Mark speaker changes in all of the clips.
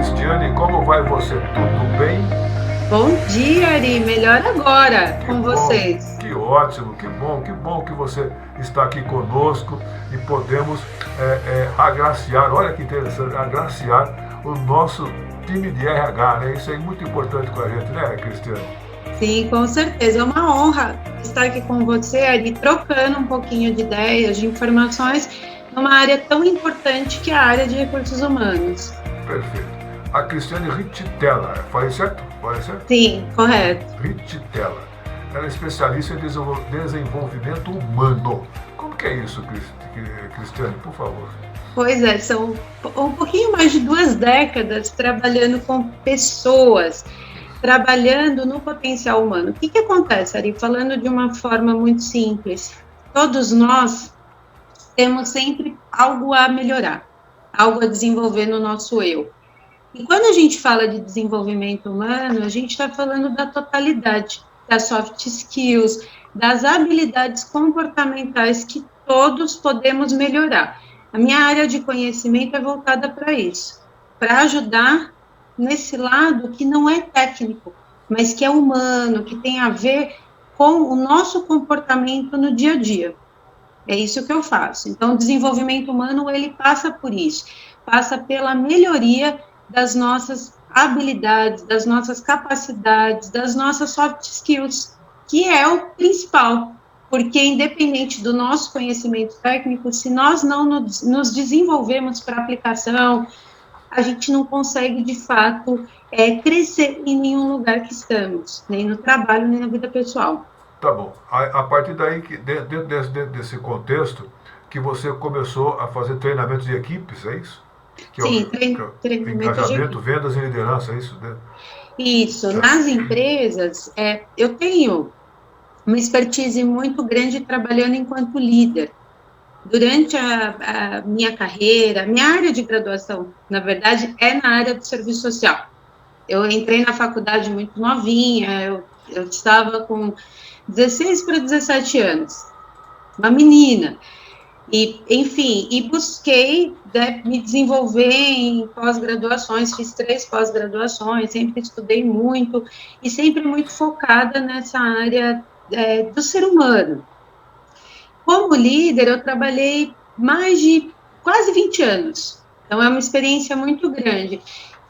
Speaker 1: Cristiane, como vai você? Tudo bem?
Speaker 2: Bom dia, Ari. Melhor agora
Speaker 1: Que
Speaker 2: com
Speaker 1: bom,
Speaker 2: vocês.
Speaker 1: que ótimo, que bom que você está aqui conosco e podemos agraciar, olha que interessante, agraciar o nosso time de RH, né? Isso é muito importante com a gente, né, Cristiane?
Speaker 2: Sim, com certeza. É uma honra estar aqui com você, Ari, trocando um pouquinho de ideias, de informações, numa área tão importante que é a área de recursos humanos.
Speaker 1: Perfeito. A Cristiane Rittitella, falei certo? Falei certo?
Speaker 2: Sim, correto.
Speaker 1: Rittitella. Ela é especialista em desenvolvimento humano. Como que é isso, Cristiane, por favor?
Speaker 2: Pois é, são um pouquinho mais de 2 décadas trabalhando com pessoas, trabalhando no potencial humano. O que que acontece, Ari? Falando de uma forma muito simples, todos nós temos sempre algo a melhorar, algo a desenvolver no nosso eu. E quando a gente fala de desenvolvimento humano, a gente está falando da totalidade, das soft skills, das habilidades comportamentais que todos podemos melhorar. A minha área de conhecimento é voltada para isso, para ajudar nesse lado que não é técnico, mas que é humano, que tem a ver com o nosso comportamento no dia a dia. É isso que eu faço. Então, o desenvolvimento humano, ele passa por isso, passa pela melhoria das nossas habilidades, das nossas capacidades, das nossas soft skills, que é o principal, porque independente do nosso conhecimento técnico, se nós não nos desenvolvemos para aplicação, a gente não consegue, de fato, crescer em nenhum lugar que estamos, nem no trabalho, nem na vida pessoal.
Speaker 1: Tá bom. A partir daí, dentro desse contexto, que você começou a fazer treinamentos de equipes, é isso?
Speaker 2: Sim,
Speaker 1: Que é o
Speaker 2: treinamento de
Speaker 1: engajamento,
Speaker 2: equipe.
Speaker 1: vendas e liderança, é isso? Né?
Speaker 2: Isso,
Speaker 1: Tá.
Speaker 2: nas empresas, eu tenho uma expertise muito grande trabalhando enquanto líder. Durante a minha carreira, minha área de graduação, na verdade, é na área do serviço social. Eu entrei na faculdade muito novinha, eu estava com 16 para 17 anos, uma menina. E, enfim, e busquei, né, me desenvolver em pós-graduações, fiz 3 pós-graduações, sempre estudei muito e sempre muito focada nessa área do ser humano. Como líder, eu trabalhei mais de quase 20 anos, então é uma experiência muito grande.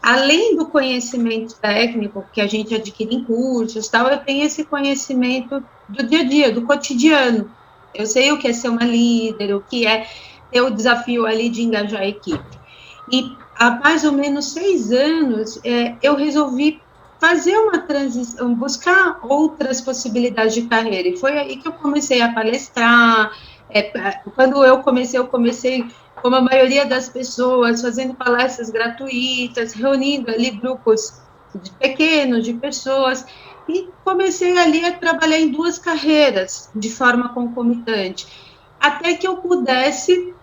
Speaker 2: Além do conhecimento técnico que a gente adquire em cursos, tal, eu tenho esse conhecimento do dia a dia, do cotidiano. Eu sei o que é ser uma líder, o que é ter o desafio ali de engajar a equipe. E há mais ou menos 6 anos, eu resolvi fazer uma transição, buscar outras possibilidades de carreira. E foi aí que eu comecei a palestrar. Quando eu comecei, como a maioria das pessoas, fazendo palestras gratuitas, reunindo ali grupos pequenos de pessoas, e comecei ali a trabalhar em 2 carreiras de forma concomitante, até que eu pudesse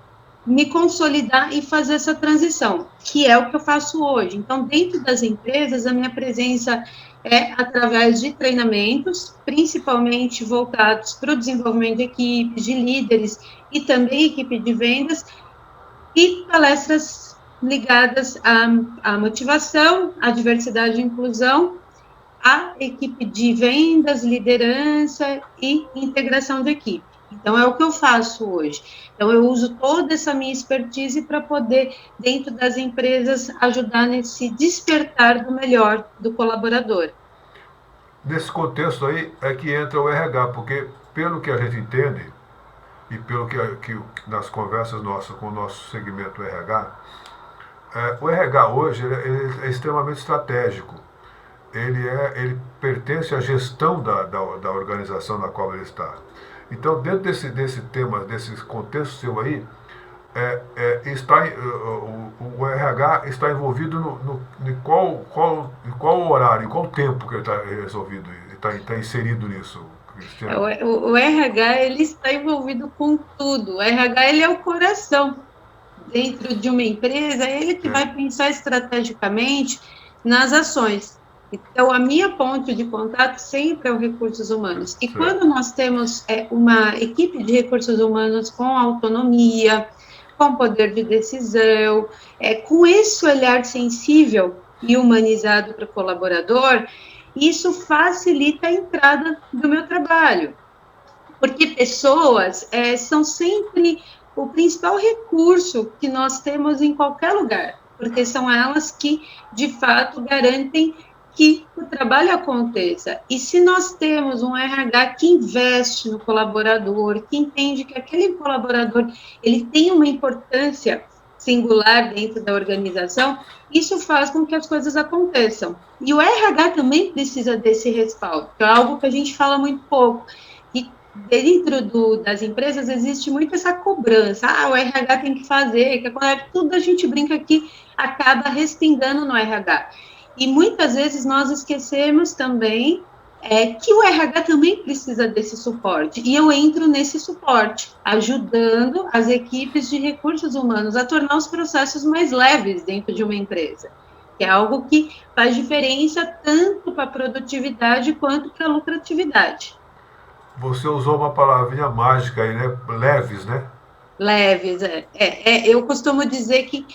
Speaker 2: me consolidar e fazer essa transição, que é o que eu faço hoje. Então, dentro das empresas, a minha presença é através de treinamentos, principalmente voltados para o desenvolvimento de equipes, de líderes e também equipe de vendas, e palestras ligadas à motivação, à diversidade e inclusão, a equipe de vendas, liderança e integração de equipe. Então, é o que eu faço hoje. Então, eu uso toda essa minha expertise para poder, dentro das empresas, ajudar nesse despertar do melhor do colaborador.
Speaker 1: Nesse contexto aí é que entra o RH, porque pelo que a gente entende, e pelo que nas conversas nossas com o nosso segmento RH, o RH hoje ele é extremamente estratégico. Ele pertence à gestão da organização na qual ele está. Então, dentro desse tema, desse contexto seu aí, o RH está envolvido em qual horário, em qual tempo que ele está resolvido, está inserido nisso, Cristiano?
Speaker 2: O RH, ele está envolvido com tudo. O RH, ele é o coração dentro de uma empresa, é ele que
Speaker 1: É,
Speaker 2: vai pensar estrategicamente nas ações. Então, a minha ponte de contato sempre é o recursos humanos. E
Speaker 1: certo.
Speaker 2: quando nós temos uma equipe de recursos humanos com autonomia, com poder de decisão, com esse olhar sensível e humanizado para o colaborador, isso facilita a entrada do meu trabalho, porque pessoas são sempre o principal recurso que nós temos em qualquer lugar, porque são elas que, de fato, garantem que o trabalho aconteça. E se nós temos um RH que investe no colaborador, que entende que aquele colaborador ele tem uma importância singular dentro da organização, isso faz com que as coisas aconteçam. E o RH também precisa desse respaldo, que é algo que a gente fala muito pouco. E dentro das empresas existe muito essa cobrança, o RH tem que fazer, que tudo a gente brinca que acaba respingando no RH. E muitas vezes nós esquecemos também que o RH também precisa desse suporte, e eu entro nesse suporte, ajudando as equipes de recursos humanos a tornar os processos mais leves dentro de uma empresa, que é algo que faz diferença tanto para a produtividade quanto para a lucratividade.
Speaker 1: Você usou uma palavrinha mágica aí, né? Leves, né?
Speaker 2: Leves, eu costumo dizer que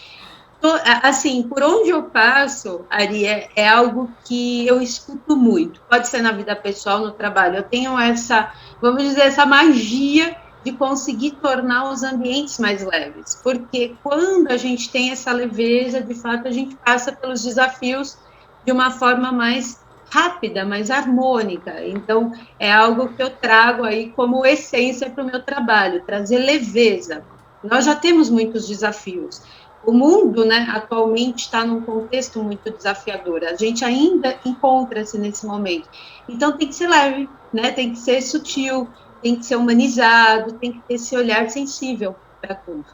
Speaker 2: assim, por onde eu passo, Ari, é algo que eu escuto muito. Pode ser na vida pessoal, no trabalho. Eu tenho essa, vamos dizer, essa magia de conseguir tornar os ambientes mais leves. Porque quando a gente tem essa leveza, de fato, a gente passa pelos desafios de uma forma mais rápida, mais harmônica. Então, é algo que eu trago aí como essência para o meu trabalho, trazer leveza. Nós já temos muitos desafios. O mundo, né, atualmente está num contexto muito desafiador. A gente ainda encontra-se nesse momento. Então, tem que ser leve, né? Tem que ser sutil, tem que ser humanizado, tem que ter esse olhar sensível para tudo.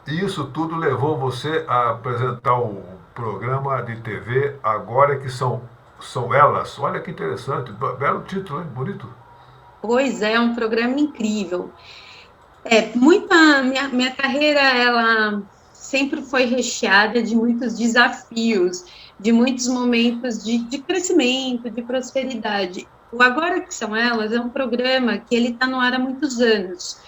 Speaker 1: E isso tudo levou você a apresentar o programa de TV Agora que são elas. Olha que interessante, belo título, hein? Bonito.
Speaker 2: Pois é um programa incrível. Minha carreira, ela sempre foi recheada de muitos desafios, de muitos momentos de crescimento, de prosperidade. O Agora que são elas é um programa que ele está no ar há muitos anos,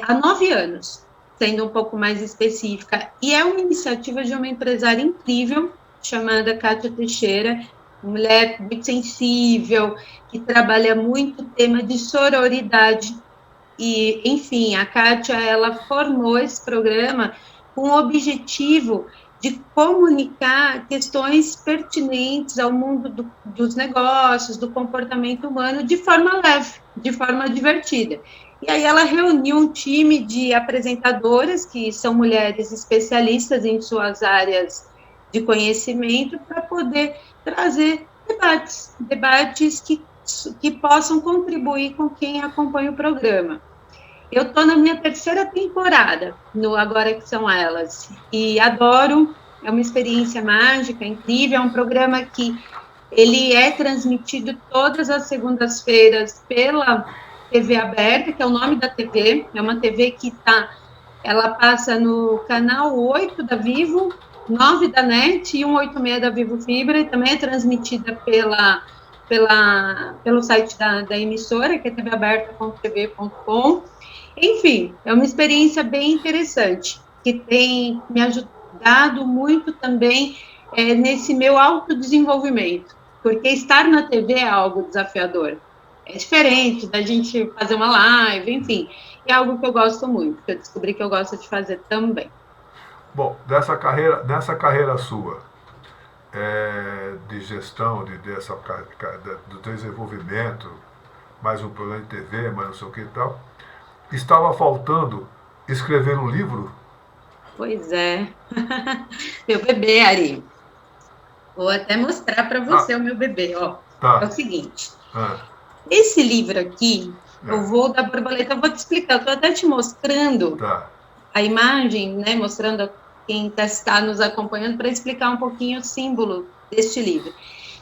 Speaker 2: há 9 anos, sendo um pouco mais específica, e é uma iniciativa de uma empresária incrível, chamada Kátia Teixeira, mulher muito sensível, que trabalha muito o tema de sororidade. E, enfim, a Kátia, ela formou esse programa com o objetivo de comunicar questões pertinentes ao mundo dos negócios, do comportamento humano, de forma leve, de forma divertida. E aí ela reuniu um time de apresentadoras, que são mulheres especialistas em suas áreas de conhecimento, para poder trazer debates que possam contribuir com quem acompanha o programa. Eu estou na minha 3ª temporada, no Agora que são elas, e adoro, é uma experiência mágica, incrível, é um programa que ele é transmitido todas as segundas-feiras pela TV aberta, que é o nome da TV, é uma TV que ela passa no canal 8 da Vivo, 9 da NET e 186 da Vivo Fibra, e também é transmitida pelo site da emissora, que é tvaberta.tv.com. Enfim, é uma experiência bem interessante, que tem me ajudado muito também nesse meu autodesenvolvimento, porque estar na TV é algo desafiador. É diferente da gente fazer uma live, enfim, é algo que eu gosto muito, que eu descobri que eu gosto de fazer também.
Speaker 1: Bom, nessa carreira sua, de gestão, do desenvolvimento, mais um programa de TV, mais não sei o que e tal, estava faltando escrever um livro?
Speaker 2: Pois é. Meu bebê, Ari. Vou até mostrar para você o meu bebê, ó.
Speaker 1: Tá.
Speaker 2: É o seguinte. Esse livro aqui, O Voo da Borboleta, eu vou te explicar, estou até te mostrando a imagem, né, mostrando quem está nos acompanhando, para explicar um pouquinho o símbolo deste livro.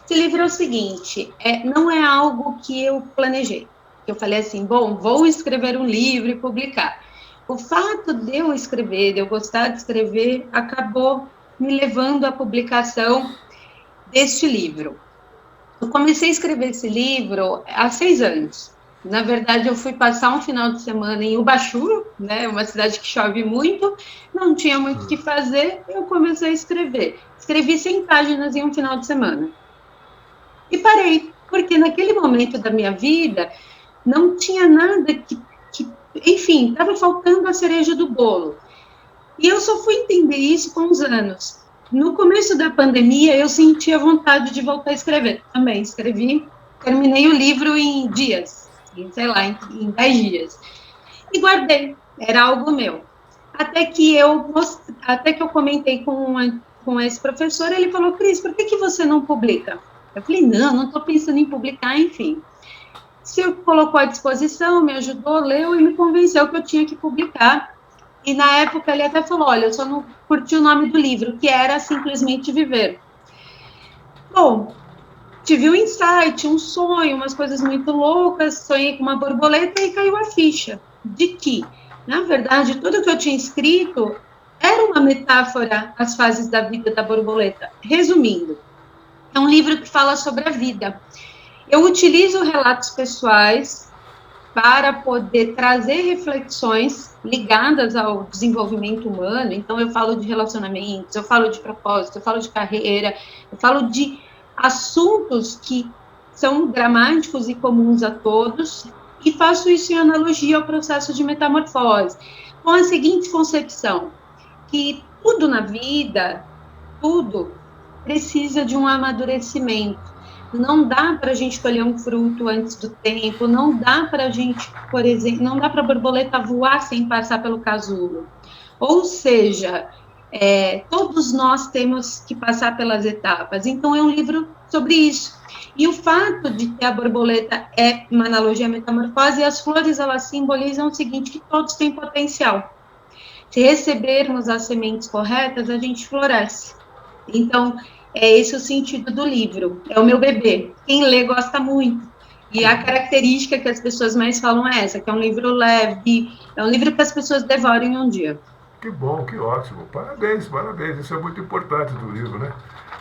Speaker 2: Esse livro é o seguinte, não é algo que eu planejei, que eu falei assim, bom, vou escrever um livro e publicar. O fato de eu escrever, de eu gostar de escrever, acabou me levando à publicação deste livro. Eu comecei a escrever esse livro há 6 anos. Na verdade, eu fui passar um final de semana em Ubachuru, né, uma cidade que chove muito, não tinha muito o que fazer, eu comecei a escrever. Escrevi 100 páginas em um final de semana. E parei, porque naquele momento da minha vida, não tinha nada enfim, estava faltando a cereja do bolo. E eu só fui entender isso com os anos. No começo da pandemia, eu sentia vontade de voltar a escrever. Também escrevi, terminei o livro em dias, sei lá, em 10 dias. E guardei, era algo meu. Até que eu comentei com esse professor, ele falou, Cris, por que você não publica? Eu falei, não estou pensando em publicar, enfim. Se colocou à disposição, me ajudou, leu e me convenceu que eu tinha que publicar. E na época ele até falou, olha, eu só não curti o nome do livro, que era Simplesmente Viver. Bom, tive um insight, um sonho, umas coisas muito loucas, sonhei com uma borboleta e caiu a ficha de que, na verdade, tudo que eu tinha escrito era uma metáfora às fases da vida da borboleta. Resumindo, é um livro que fala sobre a vida. Eu utilizo relatos pessoais para poder trazer reflexões ligadas ao desenvolvimento humano. Então, eu falo de relacionamentos, eu falo de propósito, eu falo de carreira, eu falo de assuntos que são gramáticos e comuns a todos, e faço isso em analogia ao processo de metamorfose, com a seguinte concepção, que tudo na vida, tudo precisa de um amadurecimento. Não dá para a gente colher um fruto antes do tempo, não dá para a gente, por exemplo, não dá para a borboleta voar sem passar pelo casulo. Ou seja, todos nós temos que passar pelas etapas. Então, é um livro sobre isso. E o fato de que a borboleta é uma analogia à metamorfose, e as flores, elas simbolizam o seguinte, que todos têm potencial. Se recebermos as sementes corretas, a gente floresce. Então, é esse o sentido do livro. É o meu bebê. Quem lê gosta muito. E a característica que as pessoas mais falam é essa, que é um livro leve, é um livro que as pessoas devorem um dia.
Speaker 1: Que bom, que ótimo. Parabéns, parabéns. Isso é muito importante do livro, né?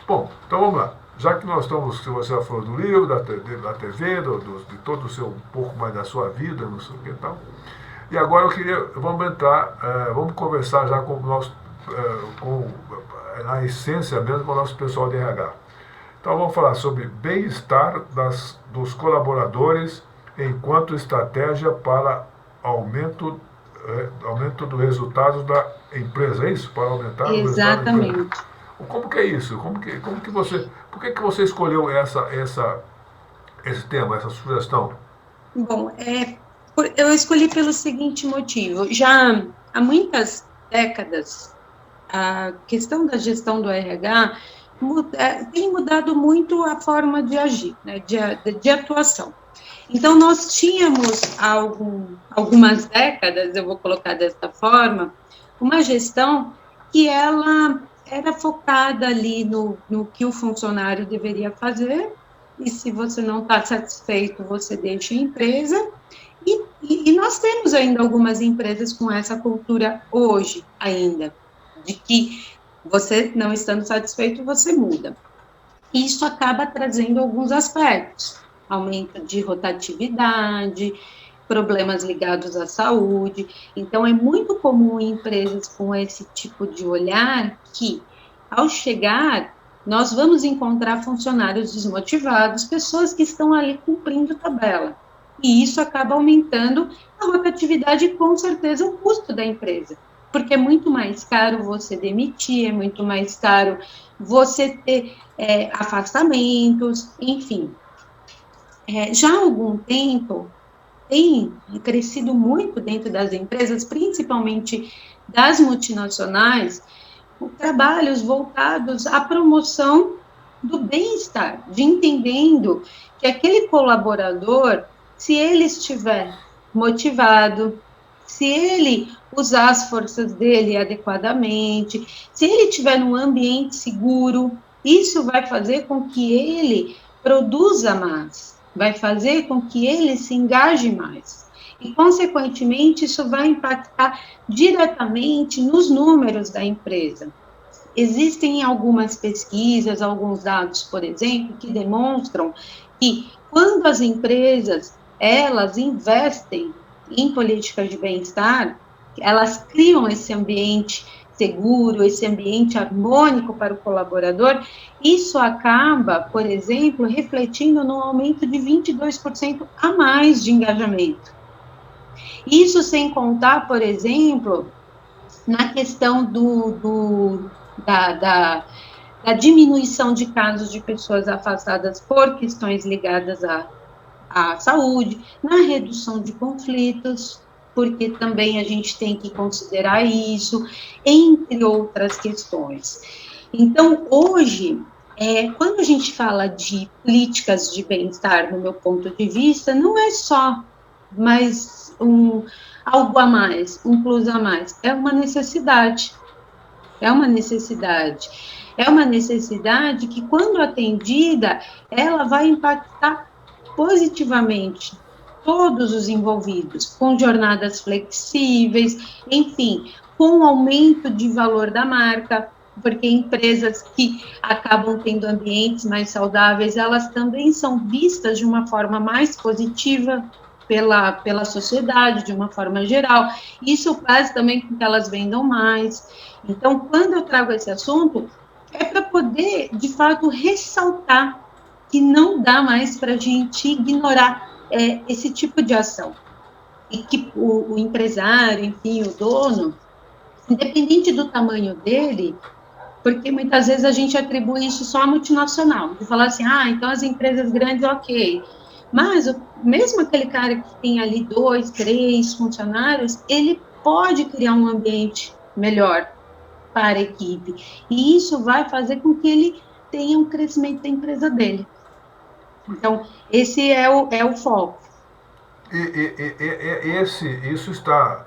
Speaker 1: Bom, então vamos lá. Já que nós estamos, se você já falou do livro, da TV, de todo o seu, um pouco mais da sua vida, não sei o que e tal. E agora vamos entrar, vamos conversar já com o nosso, na essência mesmo, com o nosso pessoal de RH. Então vamos falar sobre bem-estar dos colaboradores enquanto estratégia para aumento do resultado da empresa, é isso? Para aumentar o resultado da empresa.
Speaker 2: Exatamente.
Speaker 1: Como que é isso? Por que você escolheu esse tema, essa sugestão?
Speaker 2: Bom, eu escolhi pelo seguinte motivo. Já há muitas décadas, a questão da gestão do RH tem mudado muito a forma de agir, né, de atuação. Então, nós tínhamos há algumas décadas, eu vou colocar dessa forma, uma gestão que ela era focada ali no que o funcionário deveria fazer, e se você não está satisfeito, você deixa a empresa, e nós temos ainda algumas empresas com essa cultura hoje ainda, de que você não estando satisfeito, você muda. Isso acaba trazendo alguns aspectos, aumento de rotatividade, problemas ligados à saúde. Então, é muito comum em empresas com esse tipo de olhar que, ao chegar, nós vamos encontrar funcionários desmotivados, pessoas que estão ali cumprindo tabela. E isso acaba aumentando a rotatividade e, com certeza, o custo da empresa. Porque é muito mais caro você demitir, é muito mais caro você ter afastamentos, enfim. Já há algum tempo, tem crescido muito dentro das empresas, principalmente das multinacionais, trabalhos voltados à promoção do bem-estar, de entendendo que aquele colaborador, se ele estiver motivado, se ele usar as forças dele adequadamente, se ele estiver num ambiente seguro, isso vai fazer com que ele produza mais, vai fazer com que ele se engaje mais. E, consequentemente, isso vai impactar diretamente nos números da empresa. Existem algumas pesquisas, alguns dados, por exemplo, que demonstram que quando as empresas elas investem em políticas de bem-estar, elas criam esse ambiente seguro, esse ambiente harmônico para o colaborador, isso acaba, por exemplo, refletindo no aumento de 22% a mais de engajamento. Isso sem contar, por exemplo, na questão da diminuição de casos de pessoas afastadas por questões ligadas à saúde, na redução de conflitos, porque também a gente tem que considerar isso, entre outras questões. Então, hoje, quando a gente fala de políticas de bem-estar, no meu ponto de vista, não é só mais algo a mais, um plus a mais, é uma necessidade. É uma necessidade. É uma necessidade que, quando atendida, ela vai impactar positivamente todos os envolvidos, com jornadas flexíveis, enfim, com aumento de valor da marca, porque empresas que acabam tendo ambientes mais saudáveis, elas também são vistas de uma forma mais positiva pela sociedade, de uma forma geral. Isso faz também com que elas vendam mais. Então, quando eu trago esse assunto, é para poder, de fato, ressaltar que não dá mais para a gente ignorar esse tipo de ação. E que o empresário, enfim, o dono, independente do tamanho dele, porque muitas vezes a gente atribui isso só à multinacional, de falar assim, então as empresas grandes, ok, mas mesmo aquele cara que tem ali 2, 3 funcionários, ele pode criar um ambiente melhor para a equipe, e isso vai fazer com que ele tenha um crescimento da empresa dele. Então, esse é o foco.
Speaker 1: Isso está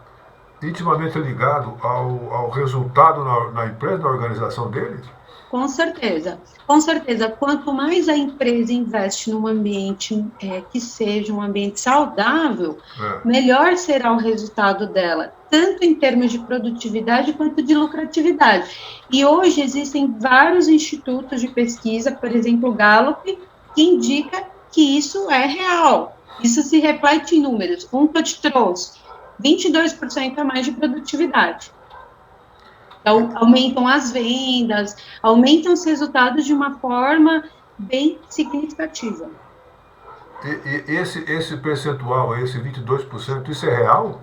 Speaker 1: intimamente ligado ao resultado na empresa, na organização deles?
Speaker 2: Com certeza, com certeza. Quanto mais a empresa investe num ambiente que seja um ambiente saudável, melhor será o resultado dela, tanto em termos de produtividade quanto de lucratividade. E hoje existem vários institutos de pesquisa, por exemplo, o Gallup, que indica que isso é real. Isso se reflete em números. Um que eu te trouxe, 22% a mais de produtividade. Então, aumentam as vendas, aumentam os resultados de uma forma bem significativa.
Speaker 1: E esse percentual, esse 22%, isso é real?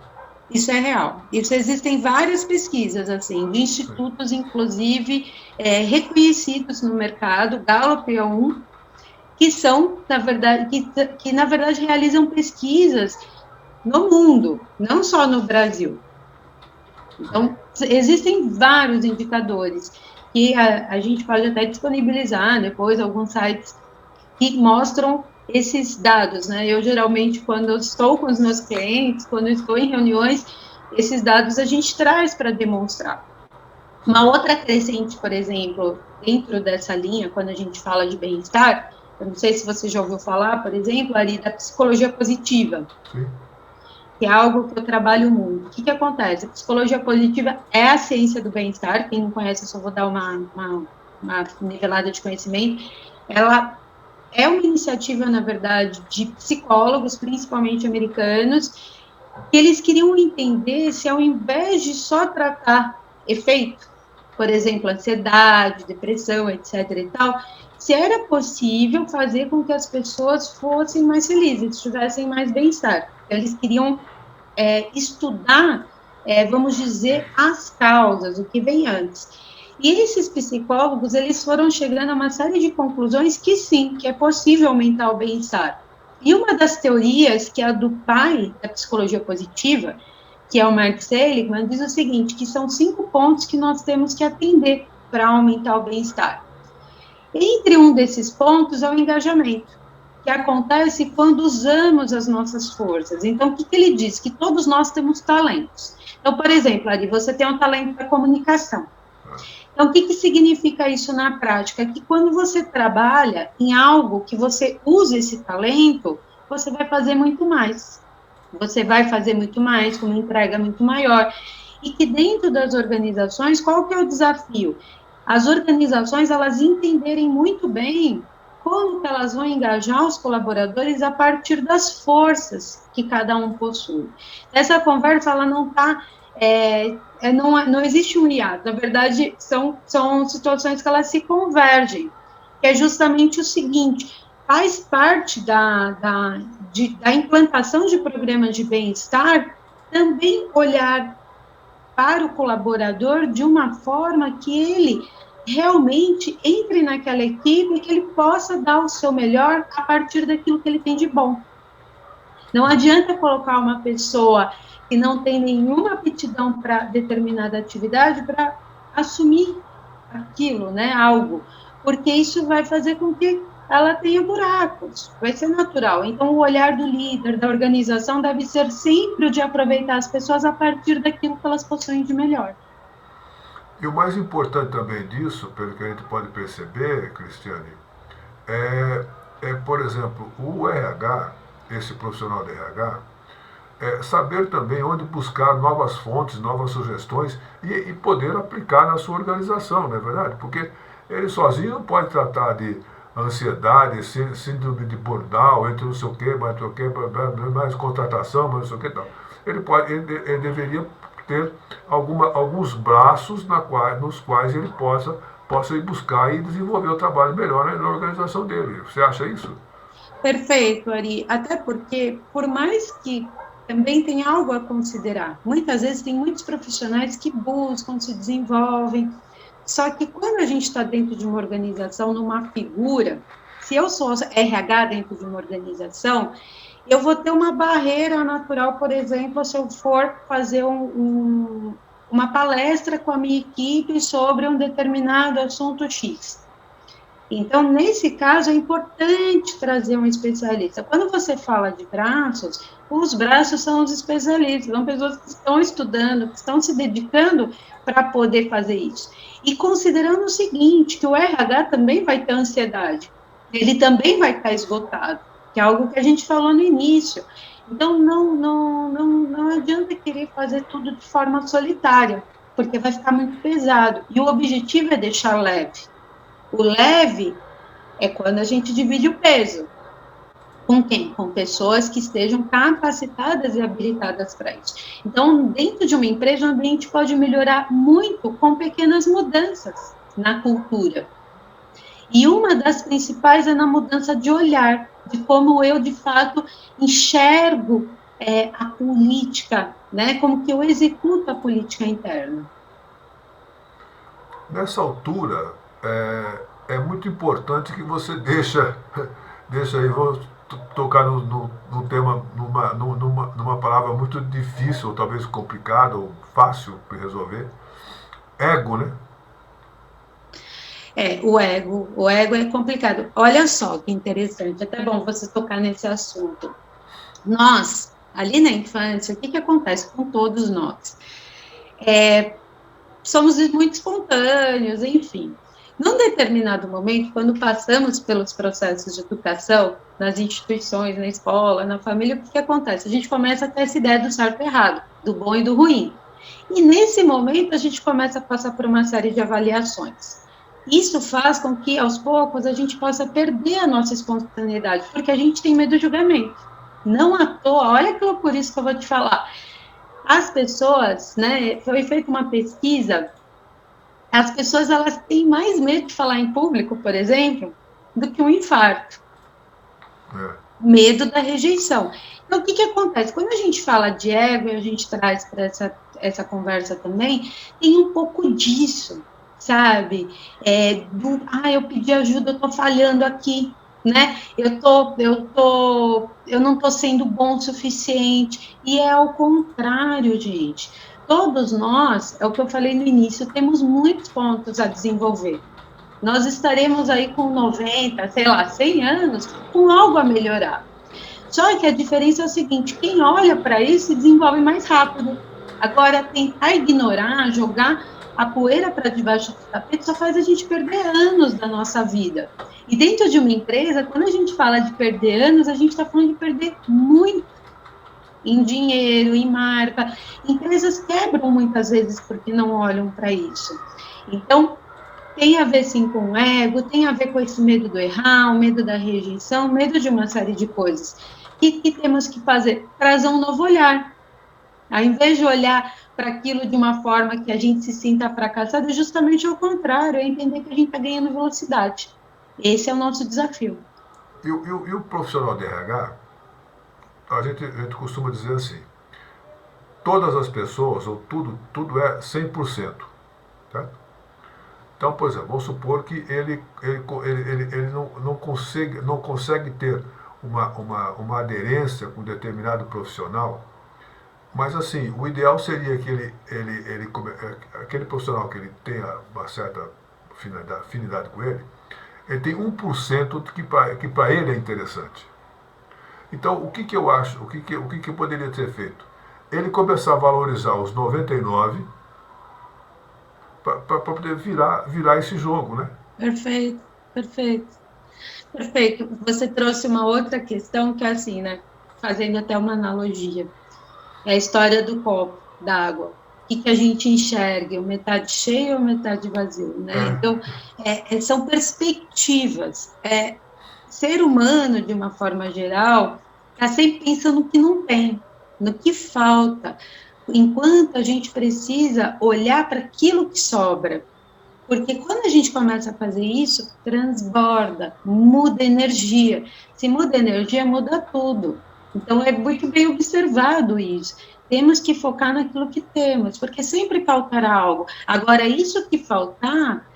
Speaker 2: Isso é real. Isso existem várias pesquisas, assim, de institutos, inclusive, reconhecidos no mercado, Gallup é um, que são, na verdade, que na verdade realizam pesquisas no mundo, não só no Brasil. Então, existem vários indicadores que a gente pode até disponibilizar depois alguns sites que mostram esses dados, né? Eu, geralmente, quando eu estou com os meus clientes, quando eu estou em reuniões, esses dados a gente traz para demonstrar. Uma outra crescente, por exemplo, dentro dessa linha, quando a gente fala de bem-estar, eu não sei se você já ouviu falar, por exemplo, ali da psicologia positiva. Sim. Que é algo que eu trabalho muito. O que acontece? A psicologia positiva é a ciência do bem-estar. Quem não conhece, eu só vou dar uma nivelada de conhecimento. Ela é uma iniciativa, na verdade, de psicólogos, principalmente americanos, que eles queriam entender se, ao invés de só tratar efeito, por exemplo, ansiedade, depressão, etc. e tal, se era possível fazer com que as pessoas fossem mais felizes, tivessem mais bem-estar. Eles queriam estudar, vamos dizer, as causas, o que vem antes. E esses psicólogos, eles foram chegando a uma série de conclusões que sim, que é possível aumentar o bem-estar. E uma das teorias, que é a do pai da psicologia positiva, que é o Mark Seligman, diz o seguinte, que são 5 pontos que nós temos que atender para aumentar o bem-estar. Entre um desses pontos é o engajamento, que acontece quando usamos as nossas forças. Então, o que ele diz? Que todos nós temos talentos. Então, por exemplo, Ari, você tem um talento para comunicação. Então, o que significa isso na prática? Que quando você trabalha em algo que você usa esse talento, você vai fazer muito mais. Você vai fazer muito mais, com uma entrega muito maior. E que dentro das organizações, qual que é o desafio? As organizações, elas entenderem muito bem como que elas vão engajar os colaboradores a partir das forças que cada um possui. Essa conversa, ela não está... não existe um hiato, na verdade, são situações que elas se convergem, que é justamente o seguinte: faz parte da implantação de programas de bem-estar também olhar para o colaborador de uma forma que ele realmente entre naquela equipe e que ele possa dar o seu melhor a partir daquilo que ele tem de bom. Não adianta colocar uma pessoa que não tem nenhuma aptidão para determinada atividade para assumir aquilo, né, algo, porque isso vai fazer com que ela tenha buracos, vai ser natural. Então, o olhar do líder, da organização, deve ser sempre o de aproveitar as pessoas a partir daquilo que elas possuem de melhor.
Speaker 1: E o mais importante também disso, pelo que a gente pode perceber, Cristiane, por exemplo, o RH, esse profissional de RH, saber também onde buscar novas fontes, novas sugestões e poder aplicar na sua organização, não é verdade? Porque ele sozinho não pode tratar de ansiedade, síndrome de burnout, entre não sei o que, mais contratação, mais não sei o que tal. Ele deveria ter alguns braços nos quais ele possa ir buscar e desenvolver o trabalho melhor na organização dele. Você acha isso?
Speaker 2: Perfeito, Ari. Até porque, por mais que também tem algo a considerar, muitas vezes tem muitos profissionais que buscam, se desenvolvem, só que quando a gente está dentro de uma organização, numa figura, se eu sou RH dentro de uma organização, eu vou ter uma barreira natural, por exemplo, se eu for fazer uma palestra com a minha equipe sobre um determinado assunto X. Então, nesse caso, é importante trazer um especialista. Quando você fala de braços, os braços são os especialistas, são pessoas que estão estudando, que estão se dedicando para poder fazer isso. E considerando o seguinte, que o RH também vai ter ansiedade, ele também vai estar esgotado, que é algo que a gente falou no início. Então, não adianta querer fazer tudo de forma solitária, porque vai ficar muito pesado. E o objetivo é deixar leve. O leve é quando a gente divide o peso. Com quem? Com pessoas que estejam capacitadas e habilitadas para isso. Então, dentro de uma empresa, o ambiente pode melhorar muito com pequenas mudanças na cultura. E uma das principais é na mudança de olhar, de como eu, de fato, enxergo a política, né? Como que eu executo a política interna.
Speaker 1: Nessa altura, é muito importante que você deixa aí, vou tocar no tema, numa palavra muito difícil, ou talvez complicada, ou fácil de resolver, ego, né?
Speaker 2: O ego é complicado. Olha só que interessante, até bom você tocar nesse assunto. Nós, ali na infância, o que acontece com todos nós? Somos muito espontâneos, enfim. Num determinado momento, quando passamos pelos processos de educação, nas instituições, na escola, na família, o que acontece? A gente começa a ter essa ideia do certo e errado, do bom e do ruim. E nesse momento, a gente começa a passar por uma série de avaliações. Isso faz com que, aos poucos, a gente possa perder a nossa espontaneidade, porque a gente tem medo do julgamento. Não à toa, olha que loucura isso que eu vou te falar. As pessoas, né, foi feita uma pesquisa, as pessoas, elas têm mais medo de falar em público, por exemplo, do que um infarto. Medo da rejeição. Então, o que acontece? Quando a gente fala de ego, e a gente traz para essa conversa também, tem um pouco disso, sabe? Eu pedi ajuda, eu tô falhando aqui, né? Eu não tô sendo bom o suficiente. E é ao contrário, gente. Todos nós, é o que eu falei no início, temos muitos pontos a desenvolver. Nós estaremos aí com 90, 100 anos, com algo a melhorar. Só que a diferença é o seguinte, quem olha para isso se desenvolve mais rápido. Agora, tentar ignorar, jogar a poeira para debaixo do tapete só faz a gente perder anos da nossa vida. E dentro de uma empresa, quando a gente fala de perder anos, a gente está falando de perder muito em dinheiro, em marca. Empresas quebram muitas vezes porque não olham para isso. Então, tem a ver, sim, com o ego, tem a ver com esse medo do errar, o medo da rejeição, o medo de uma série de coisas. Que temos que fazer? Trazer um novo olhar. Ao invés de olhar para aquilo de uma forma que a gente se sinta fracassado, é justamente ao contrário, é entender que a gente está ganhando velocidade. Esse é o nosso desafio.
Speaker 1: E o profissional de RH, a gente costuma dizer assim, todas as pessoas, ou tudo é 100%. Tá? Então, por exemplo, vamos supor que ele não consegue ter uma aderência com determinado profissional, mas assim, o ideal seria que aquele profissional que ele tenha uma certa afinidade com ele tem 1% que para ele é interessante. Então, o que eu acho, o que poderia ser feito? Ele começar a valorizar os 99 para poder virar esse jogo, né?
Speaker 2: Perfeito, perfeito, perfeito. Você trouxe uma outra questão que é assim, né? Fazendo até uma analogia. É a história do copo, da água. O que a gente enxerga, metade cheio ou metade vazio, né? Então, são perspectivas. Ser humano, de uma forma geral, está sempre pensando no que não tem, no que falta, enquanto a gente precisa olhar para aquilo que sobra. Porque quando a gente começa a fazer isso, transborda, muda energia. Se muda energia, muda tudo. Então, é muito bem observado isso. Temos que focar naquilo que temos, porque sempre faltará algo. Agora, isso que faltar,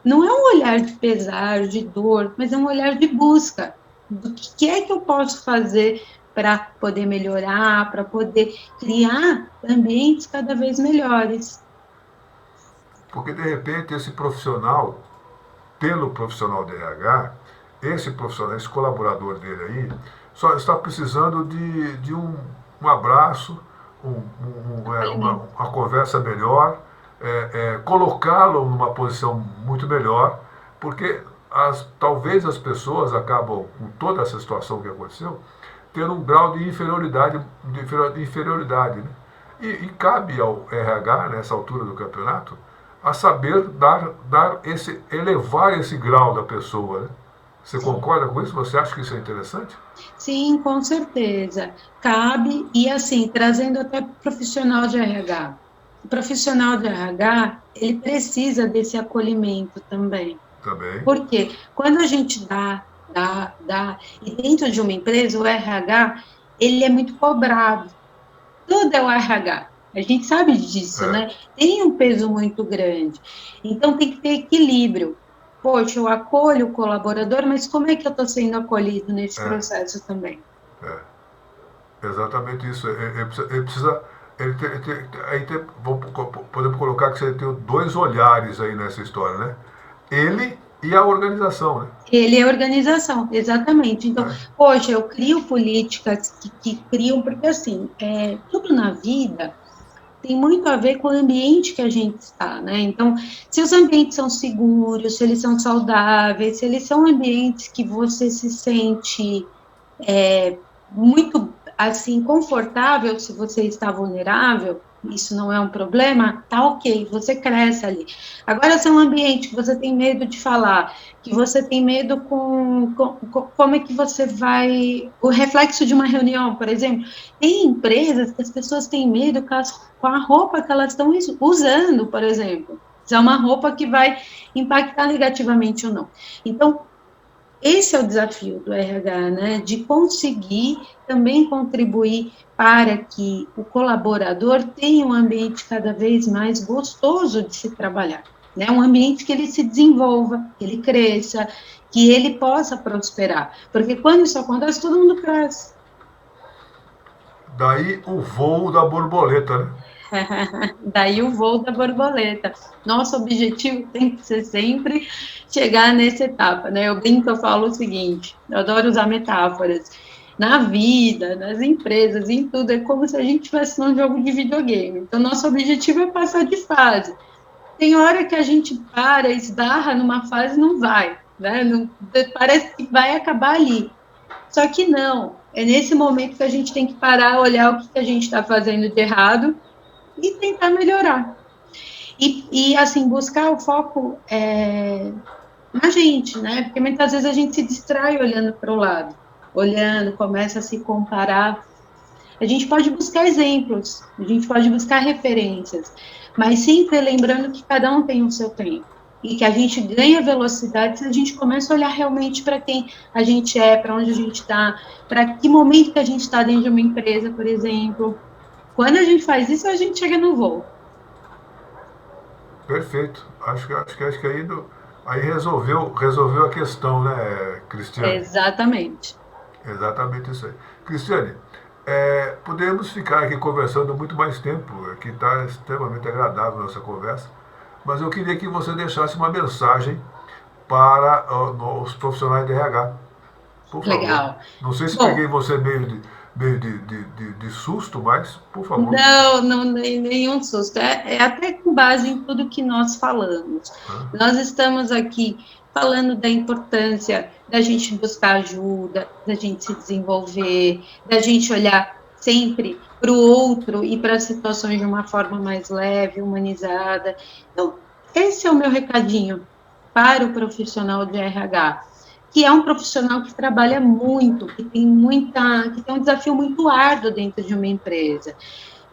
Speaker 2: não é um olhar de pesar, de dor, mas é um olhar de busca. Do que é que eu posso fazer para poder melhorar, para poder criar ambientes cada vez melhores.
Speaker 1: Porque de repente esse profissional, pelo profissional de RH, esse profissional, esse colaborador dele aí, só está precisando de um abraço, uma conversa melhor, colocá-lo numa posição muito melhor, porque talvez as pessoas acabam, com toda essa situação que aconteceu, tendo um grau de inferioridade, né? E cabe ao RH, nessa altura do campeonato, a saber elevar esse grau da pessoa, né? Você concorda com isso? Você acha que isso é interessante?
Speaker 2: Sim, com certeza. Cabe, e assim, trazendo até profissional de RH. O profissional de RH, ele precisa desse acolhimento também.
Speaker 1: Também.
Speaker 2: Porque quando a gente dá, e dentro de uma empresa, o RH, ele é muito cobrado. Tudo é o RH. A gente sabe disso,
Speaker 1: É.
Speaker 2: né? Tem um peso muito grande. Então, tem que ter equilíbrio. Poxa, eu acolho o colaborador, mas como é que eu estou sendo acolhido nesse
Speaker 1: É.
Speaker 2: processo também?
Speaker 1: É. Exatamente isso. Ele precisa. Podemos colocar que você tem dois olhares aí nessa história, né? Ele e a organização, né?
Speaker 2: Ele é organização, exatamente. Então, poxa, eu crio políticas que criam, porque assim, tudo na vida tem muito a ver com o ambiente que a gente está, né? Então, se os ambientes são seguros, se eles são saudáveis, se eles são ambientes que você se sente muito, assim, confortável, se você está vulnerável, isso não é um problema, tá ok, você cresce ali. Agora, se é um ambiente que você tem medo de falar, que você tem medo como é que você vai, o reflexo de uma reunião, por exemplo, tem empresas que as pessoas têm medo com a roupa que elas estão usando, por exemplo, se é uma roupa que vai impactar negativamente ou não. Então, esse é o desafio do RH, né? De conseguir também contribuir para que o colaborador tenha um ambiente cada vez mais gostoso de se trabalhar, né? Um ambiente que ele se desenvolva, que ele cresça, que ele possa prosperar. Porque quando isso acontece, todo mundo cresce.
Speaker 1: Daí o voo da borboleta, né?
Speaker 2: Daí o voo da borboleta. Nosso objetivo tem que ser sempre chegar nessa etapa, né? Eu brinco, eu falo o seguinte, eu adoro usar metáforas. Na vida, nas empresas, em tudo, é como se a gente estivesse num jogo de videogame. Então, nosso objetivo é passar de fase. Tem hora que a gente para, esbarra numa fase e não vai, né? Não, parece que vai acabar ali. Só que não. É nesse momento que a gente tem que parar, olhar o que a gente está fazendo de errado e tentar melhorar. E assim, buscar o foco na gente, né? Porque muitas vezes a gente se distrai olhando para o lado, olhando, começa a se comparar. A gente pode buscar exemplos, a gente pode buscar referências, mas sempre lembrando que cada um tem o seu tempo. E que a gente ganha velocidade se a gente começa a olhar realmente para quem a gente é, para onde a gente está, para que momento que a gente está dentro de uma empresa, por exemplo. Quando a gente faz isso, a gente chega no voo.
Speaker 1: Perfeito. Acho que aí resolveu a questão, né, Cristiane?
Speaker 2: Exatamente.
Speaker 1: Exatamente isso aí. Cristiane, podemos ficar aqui conversando muito mais tempo, que está extremamente agradável a nossa conversa, mas eu queria que você deixasse uma mensagem para os profissionais de RH, por favor.
Speaker 2: Legal.
Speaker 1: Não sei se
Speaker 2: Bom,
Speaker 1: peguei você meio de susto, mas, por favor.
Speaker 2: não, não, nenhum susto. É até com base em tudo que nós falamos.
Speaker 1: Hã?
Speaker 2: Nós estamos aqui falando da importância da gente buscar ajuda, da gente se desenvolver, da gente olhar sempre para o outro e para as situações de uma forma mais leve, humanizada. Então, esse é o meu recadinho para o profissional de RH, que é um profissional que trabalha muito, que tem um desafio muito árduo dentro de uma empresa.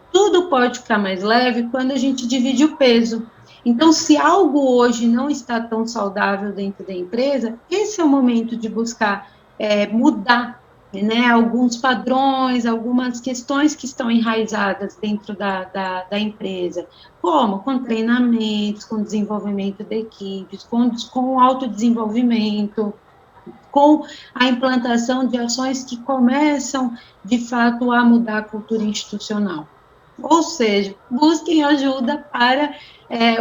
Speaker 2: Tudo pode ficar mais leve quando a gente divide o peso. Então, se algo hoje não está tão saudável dentro da empresa, esse é o momento de buscar mudar, né, alguns padrões, algumas questões que estão enraizadas dentro da empresa, como com treinamentos, com desenvolvimento de equipes, com autodesenvolvimento, com a implantação de ações que começam, de fato, a mudar a cultura institucional. Ou seja, busquem ajuda para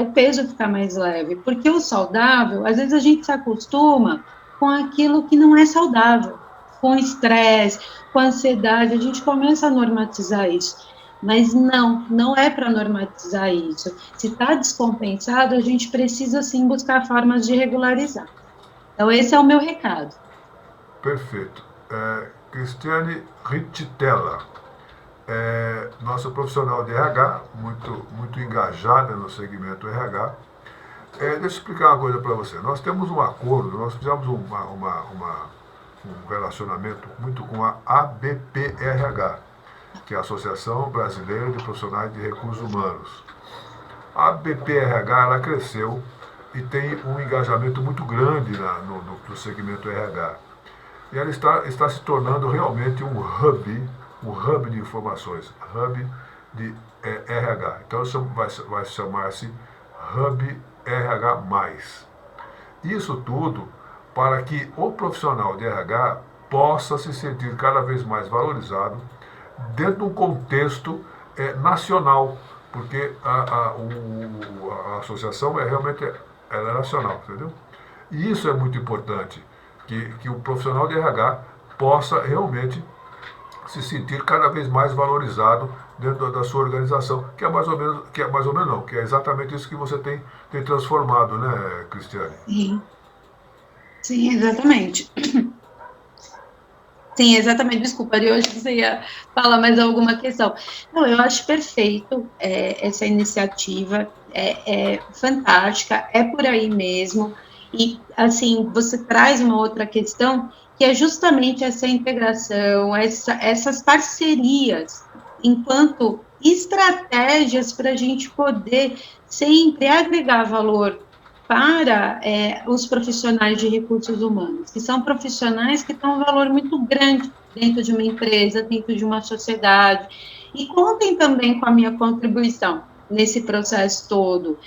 Speaker 2: o peso ficar mais leve, porque o saudável, às vezes a gente se acostuma com aquilo que não é saudável, com estresse, com ansiedade, a gente começa a normatizar isso. Mas não é para normatizar isso. Se está descompensado, a gente precisa sim buscar formas de regularizar. Então, esse é o meu recado.
Speaker 1: Perfeito. Cristiane Rittitella, nossa profissional de RH, muito engajada no segmento RH. Deixa eu explicar uma coisa para você. Nós temos um acordo, nós fizemos um relacionamento muito com a ABPRH, que é a Associação Brasileira de Profissionais de Recursos Humanos. A ABPRH ela cresceu e tem um engajamento muito grande no segmento RH. E ela está se tornando realmente um hub de informações, hub de RH. Então vai chamar-se Hub RH+. Isso tudo para que o profissional de RH possa se sentir cada vez mais valorizado dentro de um contexto nacional, porque a associação realmente ela é nacional, entendeu? E isso é muito importante, que o profissional de RH possa realmente se sentir cada vez mais valorizado dentro da sua organização, que é mais ou menos não, que é exatamente isso que você tem transformado, né, Cristiane?
Speaker 2: Sim, sim, exatamente. Sim, exatamente. Desculpa, Ari, hoje você ia falar mais alguma questão. Não, eu acho perfeito essa iniciativa, é fantástica, é por aí mesmo. E, assim, você traz uma outra questão, que é justamente essa integração, essas parcerias, enquanto estratégias para a gente poder sempre agregar valor para os profissionais de recursos humanos, que são profissionais que têm um valor muito grande dentro de uma empresa, dentro de uma sociedade, e contem também com a minha contribuição nesse processo todo.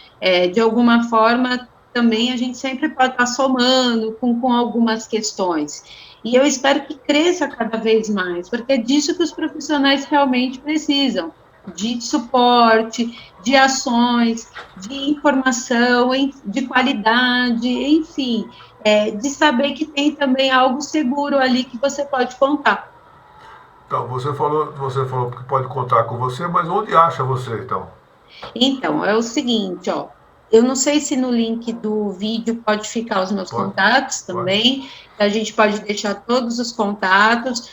Speaker 2: De alguma forma, também a gente sempre pode estar somando com algumas questões. E eu espero que cresça cada vez mais, porque é disso que os profissionais realmente precisam, de suporte, de ações, de informação, de qualidade, enfim, de saber que tem também algo seguro ali que você pode contar.
Speaker 1: Então, você falou que pode contar com você, mas onde acha você, então?
Speaker 2: Então, é o seguinte, ó, eu não sei se no link do vídeo pode ficar os meus
Speaker 1: Pode,
Speaker 2: contatos
Speaker 1: pode.
Speaker 2: também, a gente pode deixar todos os contatos.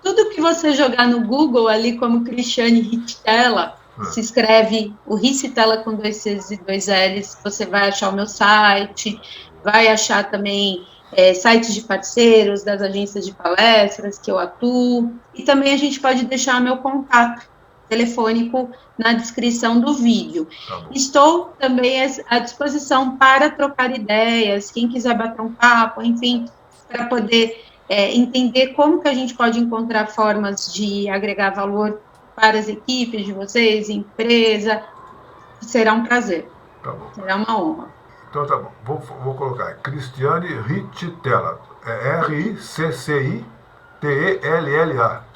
Speaker 2: Tudo que você jogar no Google ali como Cristiane Rittitella, se escreve o Ricitella com 2 Cs e 2 Ls, você vai achar o meu site, vai achar também sites de parceiros, das agências de palestras que eu atuo, e também a gente pode deixar meu contato telefônico na descrição do vídeo. Estou também à disposição para trocar ideias, quem quiser bater um papo, enfim, para poder entender como que a gente pode encontrar formas de agregar valor para as equipes de vocês, empresa, será um prazer.
Speaker 1: Tá bom.
Speaker 2: Será uma honra.
Speaker 1: Então tá bom, vou colocar Cristiane Rittella, Riccitella.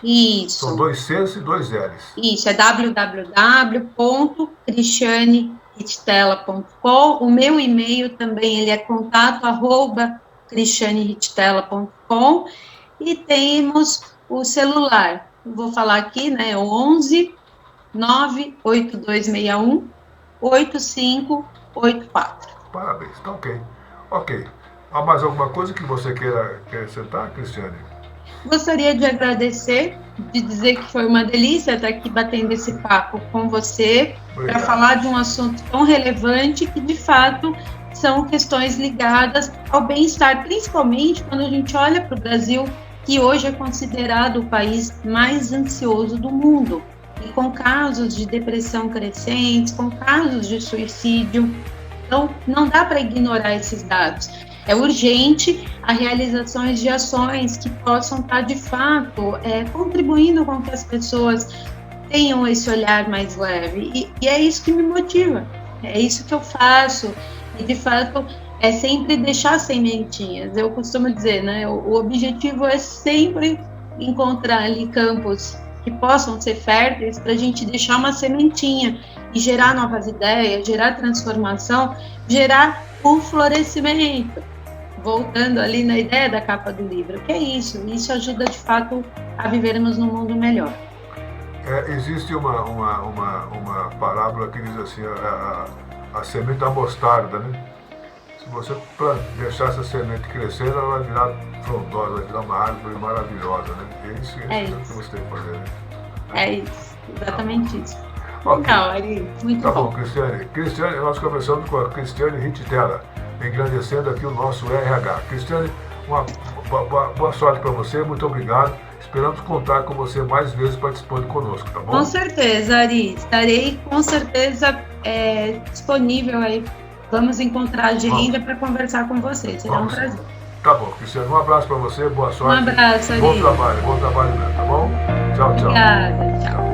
Speaker 2: Isso.
Speaker 1: São 2 Cs e 2 Ls.
Speaker 2: Isso, é www.cristianerittella.com. O meu e-mail também ele é contato@cristianerittella.com. E temos o celular, vou falar aqui, né, 11 98261 8584.
Speaker 1: Parabéns, tá ok. Ok. Há mais alguma coisa que você queira acrescentar, Cristiane?
Speaker 2: Gostaria de agradecer, de dizer que foi uma delícia estar aqui batendo esse papo com você, para falar de um assunto tão relevante que, de fato, são questões ligadas ao bem-estar, principalmente quando a gente olha para o Brasil, que hoje é considerado o país mais ansioso do mundo, e com casos de depressão crescentes, com casos de suicídio. Então, não dá para ignorar esses dados. É urgente a realização de ações que possam estar, de fato, contribuindo com que as pessoas tenham esse olhar mais leve. E é isso que me motiva, é isso que eu faço. E, de fato, é sempre deixar sementinhas. Eu costumo dizer, né? O objetivo é sempre encontrar ali campos que possam ser férteis para a gente deixar uma sementinha e gerar novas ideias, gerar transformação, gerar o florescimento. Voltando ali na ideia da capa do livro, que é isso? Isso ajuda, de fato, a vivermos num mundo melhor.
Speaker 1: Existe uma parábola que diz assim, a semente da mostarda, né? Se você deixar essa semente crescer, ela vai virar frondosa, vai virar uma árvore maravilhosa, né? É isso que você tem que fazer, né?
Speaker 2: É isso, exatamente isso.
Speaker 1: Okay.
Speaker 2: Legal, Ari, muito bom.
Speaker 1: Tá bom, Cristiane, nós conversamos com a Cristiane Rittella, engrandecendo aqui o nosso RH. Cristiane, uma boa sorte para você, muito obrigado. Esperamos contar com você mais vezes participando conosco, tá bom?
Speaker 2: Com certeza, Ari. Estarei com certeza disponível aí. Vamos encontrar a agenda para conversar com você. Será um prazer.
Speaker 1: Tá bom, Cristiane. Um abraço para você, boa sorte.
Speaker 2: Um abraço, Ari.
Speaker 1: Bom trabalho mesmo, tá bom? Tchau, tchau.
Speaker 2: Obrigada, tchau.